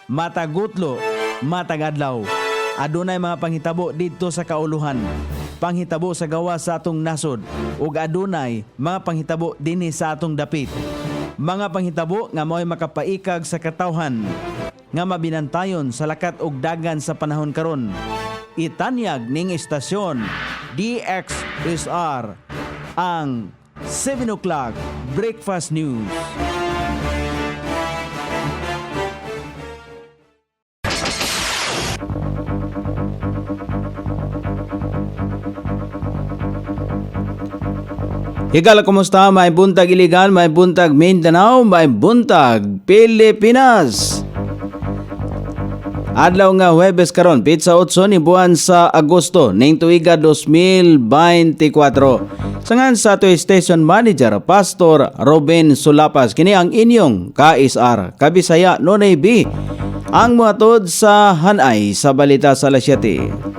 matagutlo, matagadlaw. Adunay mga panghitabo dito sa kauluhan, panghitabo sa gawa sa atong nasod, ug adunay mga panghitabo dinhi sa atong dapit. Mga panghitabo nga mo'y makapaikag sa katawhan, nga mabinantayon sa lakat ug dagan sa panahon karon. Itanyag ning istasyon DXSR ang 7 o'clock Breakfast News. Higala, kumusta? May buntag Iligan, may buntag Mindanao, may buntag Pilipinas. Adlaw nga Huwebes karon, pitsa 8 ni buwan sa Agosto ning tuiga 2024. Sangan sa ato station manager Pastor Robin Sulapas, kini ang inyong KSR Kabisaya Nonay B. Ang muhatod sa hanay sa balita sa alas 7.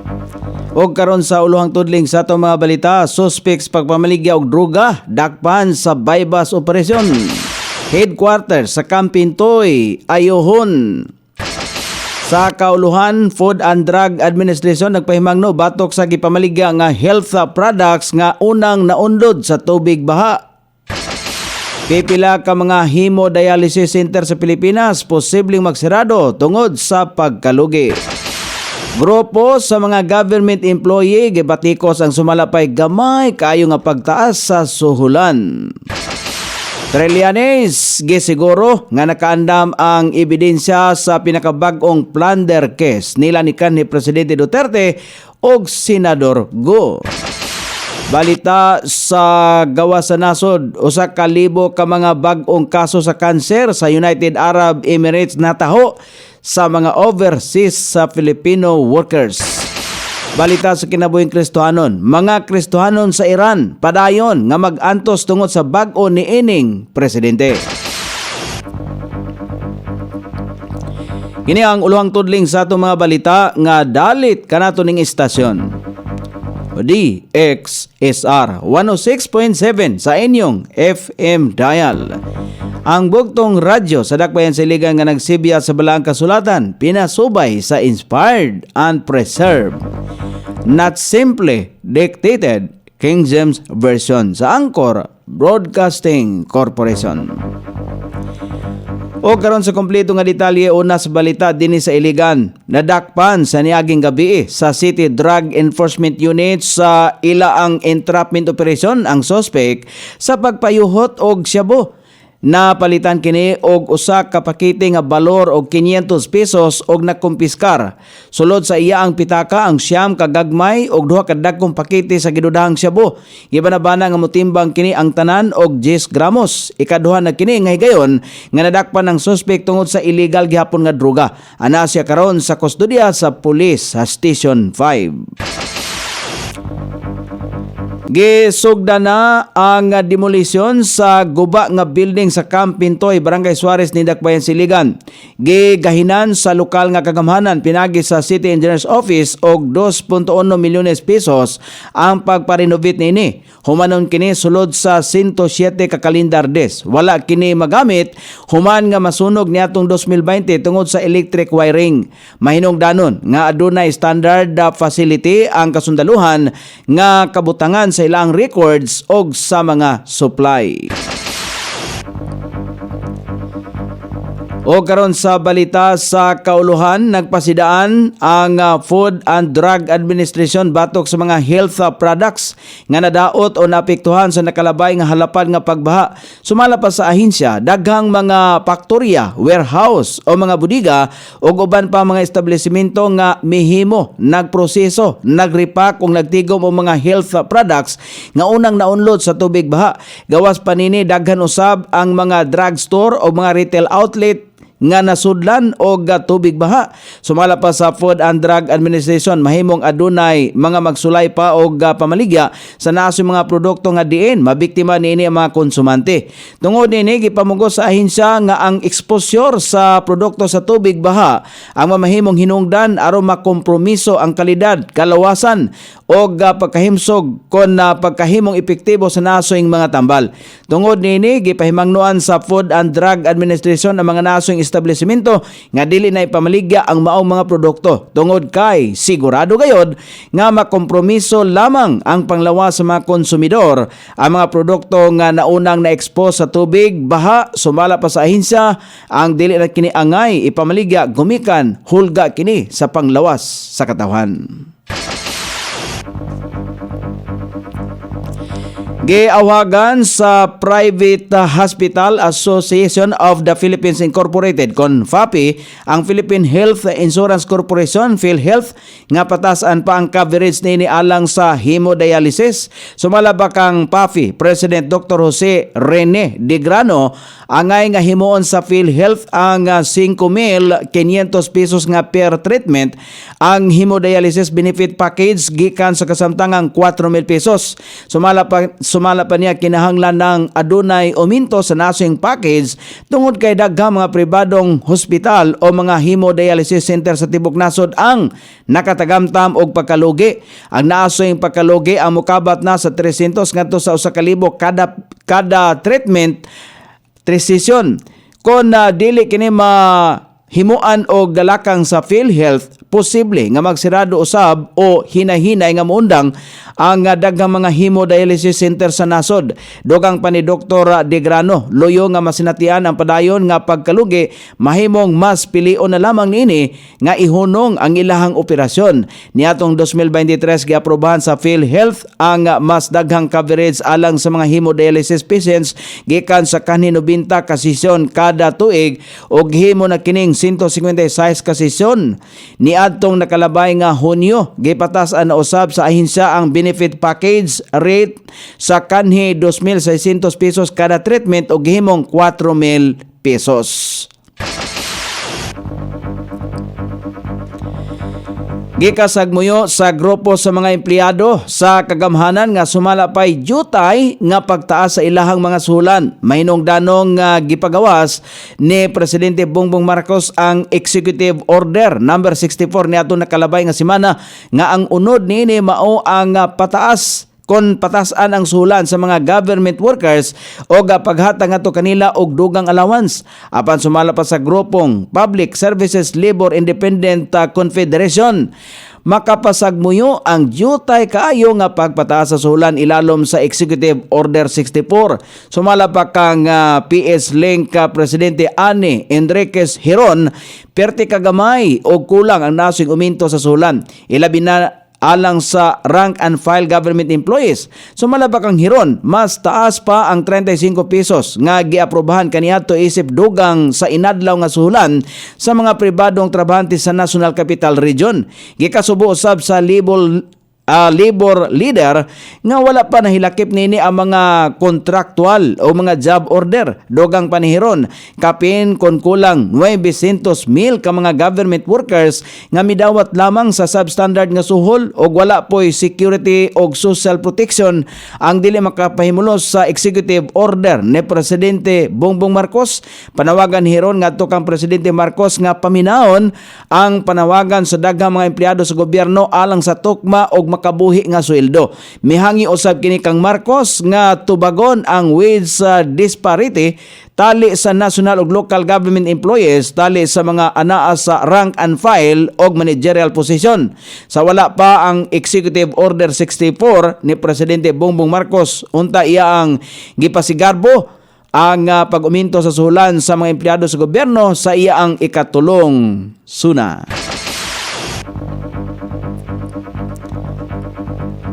Og karon sa uluhang tudling sa ato mga balita, suspects pagpamaligya og droga dakpan sa bypass operasyon. Headquarters sa Campintoy, Ayohon. Sa kauluhan, Food and Drug Administration nagpahimangno batok sa gipamaligya nga health products nga unang naundod sa tubig baha. Pipila ka mga hemodialysis center sa Pilipinas posibleng magsirado tungod sa pagkalugi. Grupo sa mga government employee gibatikos ang sumalapay gamay kaayo nga pagtaas sa suhulan. Trillanes gisiguro nga nakaandam ang ebidensya sa pinakabag-ong plunder case nila ni kanhi Presidente Duterte og Senador Go. Balita sa gawa sa nasod, usa ka libo ka mga bag-ong kaso sa kanser sa United Arab Emirates nataho sa mga overseas sa Filipino workers. Balita sa kinabuhing Kristohanon, mga Kristohanon sa Iran padayon nga mag-antos tungod sa bag-o ni ining presidente. Kini ang uluhang tudling sa atong mga balita nga dalit kanato ning istasyon. DXSR 106.7 sa inyong FM dial. Ang bugtong radyo sa dakbayan sa iligan nga nagsibya sa balaang kasulatan, pinasubay sa inspired and preserved, not simply dictated, King James Version sa Anchor Broadcasting Corporation. O karon sa kompleto nga detalye, una sa balita dinhi sa Iligan, nadakpan sa niaging gabi sa City Drug Enforcement Unit sa ilaang entrapment operation ang suspect sa pagpayuhot og shabu. Napalitan kini og usa ka pakete nga balor og 500 pesos og nakumpiskar. Sulod sa iya ang pitaka ang siyam ka gagmay og duha ka dagkong pakete sa gidudahang shabu. Gibanabana nga motimbang kini ang tanan og 10 gramos. Ikaduha na kini nga higayon nga nadakpan ang suspect tungod sa illegal gihapon nga droga. Ana siya karon sa kustodiya sa Police Station 5. Gisugda na ang demolisyon sa guba nga building sa Camp Pintoy, Barangay Suarez, Dakbayan, Siligan. Gigahinan sa lokal nga kagamhanan pinagi sa City Engineer's Office og 2.1 milyones pesos ang pagparenovate nini. Humanon kini sulod sa 107 ka kalendar days. Wala kini magamit human nga masunog niadtong 2020 tungod sa electric wiring. Mahinungdanon nga adunay standard facility ang kasundaluhan nga kabutangan sa ilang records og sa mga supply. O karon sa balita sa kauluhan, nagpasidaan ang Food and Drug Administration batok sa mga health products nga nadaot o naapektuhan sa nakalabay nga halapad nga pagbaha. Sumala pa sa ahensya, daghang mga faktorya, warehouse o mga budiga o uban pa mga establishmento nga mihimo, nagproseso, nagrepack o nagtigom o mga health products nga unang naunlod sa tubig baha. Gawas panini daghan usab ang mga drugstore o mga retail outlet nga nasudlan og tubig baha. Sumala pa sa Food and Drug Administration, mahimong adunay mga magsulay pa og pamaligya sa naso mga produkto nga diin mabiktima niini ang mga konsumante. Tungod niini gipamugos sa ahensya nga ang exposure sa produkto sa tubig baha ang mamahimong hinungdan aron makompromiso ang kalidad, kalawasan og pagkahimsog kon pagkahimong epektibo sa nasoing mga tambal. Tungod niini gipahimangnuan sa Food and Drug Administration ang mga nasoing establishmento nga dili na ipamaligya ang maong mga produkto tungod kay sigurado gayod nga makompromiso lamang ang panglawas sa mga konsumidor ang mga produkto nga naunang na-expose sa tubig, baha, sumala pa sa ahensya ang dili na kini angay ipamaligya gumikan hulga kini sa panglawas sa katawan. Giawagan sa Private Hospital Association of the Philippines Incorporated kon FAPI ang Philippine Health Insurance Corporation PhilHealth nga patasan pa ang coverage nini alang sa hemodialysis. Sumala ba kang PAPI President Dr. Jose Rene De Grano angay nga himuon sa PhilHealth ang 5,500 pesos nga per treatment ang hemodialysis benefit package gikan sa kasamtangang 4,000 pesos. Sumala pa niya kinahanglan ng adunay uminto sa nasing package tungod kay daghang mga pribadong hospital o mga hemodialysis center sa tibok nasod ang nakatagamtam og pagkalugi. Ang naasoing pagkalugi ang mokabat na sa 300 ngadto sa 1,000 kada treatment session. Kung dili kini himuan og dalakang sa PhilHealth, posible nga magsirado usab o hinahinay nga muundang ang daghang mga hemodialysis center sa nasod. Dugang pa ni Dr. De Grano, loyo nga masinatian ang padayon nga pagkalugi mahimong mas pilion na lamang niini nga ihunong ang ilahang operasyon. Niatong 2023 giaprobahan sa PhilHealth ang mas daghang coverage alang sa mga hemodialysis patients gikan sa kanhi 90 ka sesyon kada tuig og himo na kining 156 ka sesyon. Niadtong nakalabay nga Hunyo, gipatasan na usab sa ahensya ang benefit package rate sa kanhi 2,600 pesos kada treatment o gihimong 4,000 pesos. Gikasagmuyo sa grupo sa mga empleyado sa kagamhanan nga sumala pay jutay nga pagtaas sa ilahang mga suhulan. Mahinungdanong nga gipagawas ni Presidente Bongbong Marcos ang Executive Order number 64 niadtong nakalabay nga semana nga ang unod niini mao ang pataas kon patasan ang suhulan sa mga government workers o paghatag ato kanila og dugang allowance. Apan sumala pa sa grupong Public Services Labor Independent Confederation, makapasagmuyo ang jutay kaayo nga pagpataas sa suhulan ilalom sa Executive Order 64. Sumala pa kang PS Link Presidente Ani Enriquez Hiron, perti kagamay o kulang ang nasing uminto sa suhulan. Ilabi na alang sa rank and file government employees. Sumalabak ang Hiron, mas taas pa ang 35 pesos nga giaprobahan kaniadto isip dugang sa inadlaw nga suhulan sa mga pribadong trabahante sa National Capital Region. Gikasubo usab sa labor leader nga wala pa nahilakip nini ang mga kontraktual o mga job order. Dogang panihiron, kapin kon kulang 900,000 ka mga government workers nga midawat lamang sa substandard nga suhol o wala po'y security o social protection ang dili makapahimulos sa executive order ni Presidente Bongbong Marcos. Panawagan hiron nga kang Presidente Marcos nga paminaon ang panawagan sa daghang mga empleyado sa gobyerno alang sa tukma og makabuhi nga sweldo. Mihangi usab kini kang Marcos nga tubagon ang wage disparity tali sa national ug local government employees tali sa mga anaa sa rank and file og managerial position. Sa wala pa ang Executive Order 64 ni Presidente Bongbong Marcos, unta iya ang gipasigarbo ang pag-uminto sa suhulan sa mga empleyado sa gobyerno sa iya ang ikatulong suna.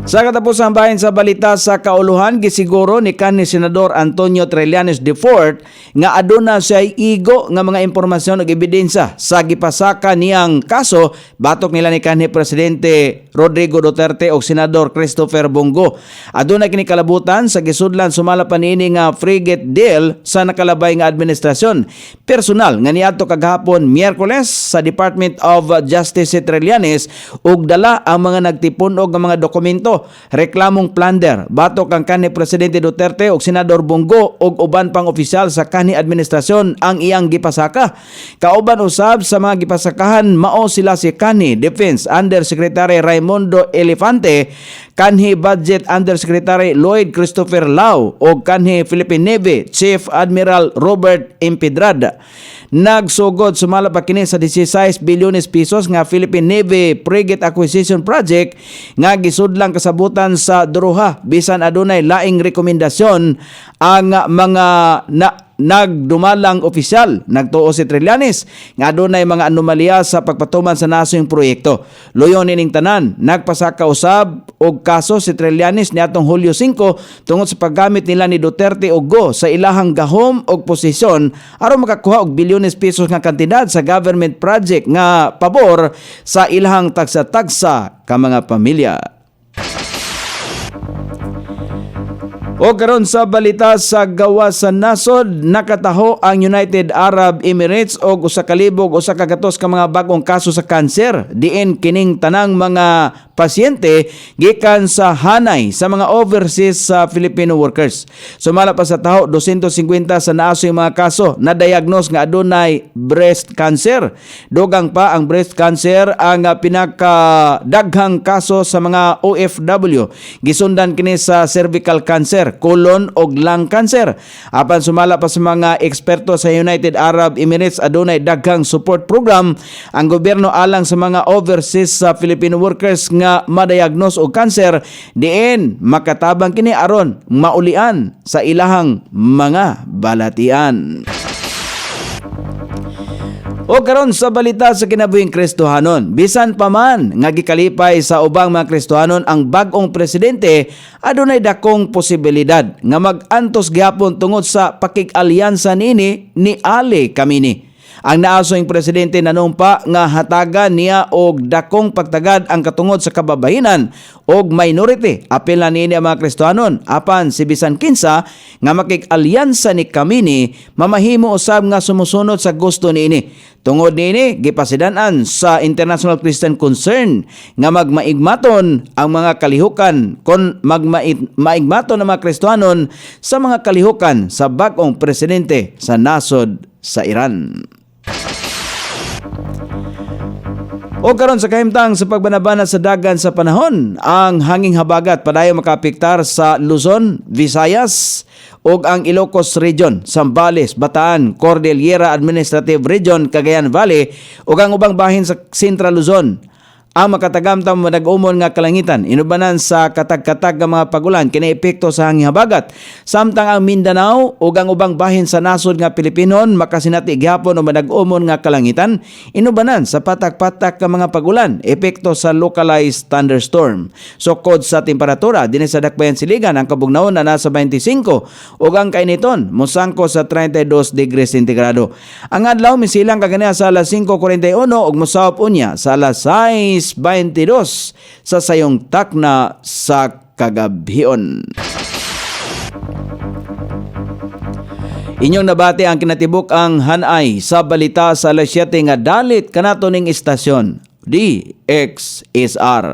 Sa katapusang bahin sa balita sa kauluhan, gisiguro ni kanhi Senador Antonio Trillanes IV nga aduna siya igo nga mga impormasyon ug ebidensya sa gipasaka niyang kaso batok nila ni kanhi Presidente Rodrigo Duterte ug Senador Christopher Bongo. Aduna kini kalabutan sa gisudlan sumala pa niini nga frigate deal sa nakalabay nga administrasyon. Personal nga niadto kagahapon Miyerkules sa Department of Justice si Trillanes ug dala ang mga nagtipon og mga dokumento reklamong plunder batok ang kanhi Presidente Duterte ug Senador Bongo ug uban pang opisyal sa kanhi administrasyon ang iyang gipasaka. Kauban usab sa mga gipasakahan mao sila si kanhi Defense Undersecretary Raimundo Elefante, kanhi Budget Undersecretary Lloyd Christopher Lau ug kanhi Philippine Navy Chief Admiral Robert Impedrad. Nagsugod sumala pa kini sa 16 bilyones pesos nga Philippine Navy Frigate Acquisition Project nga gisudlang kasabutan sa duruha bisan adunay laing rekomendasyon ang mga nagdumalang opisyal. Nagtuo si Trillanes nga adunay mga anomalya sa pagpatuman sa nasong proyekto. Luyon nining tanan, nagpasaka usab og kaso si Trillanes niadtong Hulyo 5 tungod sa paggamit nila ni Duterte og Go sa ilahang gahom og posisyon aron makakuha og bilyones pesos nga kantidad sa government project nga pabor sa ilahang tagsa-tagsa ka mga pamilya. O karon sa balita sa gawas sa nasod, nakataho ang United Arab Emirates og usa ka libog usa ka gatos ka mga bag-ong kaso sa kanser. Diin kining tanang mga pasyente gikan sa hanay sa mga overseas sa Filipino workers. Sumala pa sa taho 250 sa naasoy mga kaso na diagnose nga adunay breast cancer. Dugang pa ang breast cancer ang pinakadaghang kaso sa mga OFW. Gisundan kini sa cervical cancer, colon og lung cancer. Apan sumala pa sa mga eksperto sa United Arab Emirates adunay daghang support program ang gobyerno alang sa mga overseas sa Filipino workers nga madiagnose og cancer, diin makatabang kini aron maulian sa ilahang mga balatian. O karon sa balita sa kinabuhing Kristohanon, bisan pa man nga gikalipay sa ubang mga Kristohanon ang bag-ong presidente, adunay dakong posibilidad nga mag-antos gyapon tungod sa pakig-alyansa niini ni Ali Camini. Ang naasoing presidente nanumpa nga hatagan niya og dakong pagtagad ang katungod sa kababahinan og minority. Apil na niini ang mga Kristohanon. Apan si bisan kinsa nga makik-alyansa ni Camini, mamahimo usab nga sumusunod sa gusto niini. Tungod niini, gipasidan-an sa International Christian Concern nga magmaigmaton ang mga kalihukan kon maigmaton ang mga Kristohanon sa mga kalihukan sa bag-ong presidente sa nasod sa Iran. O karon sa kahimtang sa pagbanabana sa dagan sa panahon, ang hanging habagat padayon makapiktar sa Luzon, Visayas ug ang Ilocos Region, Zambales, Bataan, Cordillera Administrative Region, Cagayan Valley ug ang ubang bahin sa Central Luzon. Ang makatagamtam madag-umon nga kalangitan inubanan sa katag-katag nga mga pagulan kini epekto sa hanging habagat. Samtang ang Mindanao ug ang ubang bahin sa nasod nga Pilipinon makasinati gihapon o madag-umon nga kalangitan inubanan sa patak-patak nga mga pagulan epekto sa localized thunderstorm. Sukod sa temperatura dinhi sa Dakbayan Siligan ang kabugnaon na nasa 25 ug ang kainiton mosangko sa 32 degrees centigrado. Ang adlaw misilang kagania sa alas 5:41 ug mosawop unya sa alas 6:22 sa sayong takna sa kagabhion. Inyong nabati ang kinatibuk ang hanay sa balita sa alas 7 nga dalit kanato ning istasyon DXSR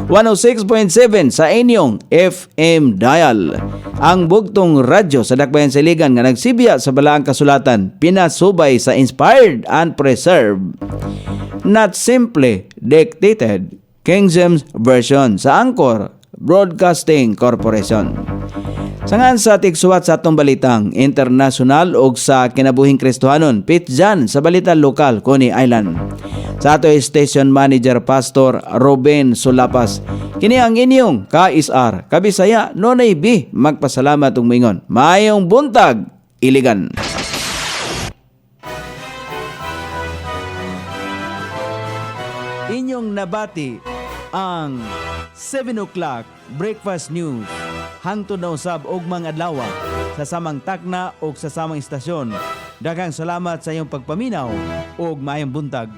106.7 sa inyong FM dial. Ang bugtong radyo sa Dakbayan Siligan nga nagsibya sa balaang kasulatan, pinasubay sa inspired and preserved, not simply dictated, King James Version sa Anchor Broadcasting Corporation. Sangan sa tigsuwat sa atong balitang internasyonal ug sa kinabuhing Kristohanon, pitjan sa balitang lokal Coney Island. Sa ato station manager Pastor Ruben Sulapas, kini ang inyong KSR Kabisaya Nonay B, magpasalamat ug mingon. Maayong buntag, Iligan. Inyong nabati ang 7 o'clock breakfast news hangtod na usab og mga adlaw sa samang takna o sa samang istasyon. Daghang salamat sa iyong pagpaminaw ug maayong buntag.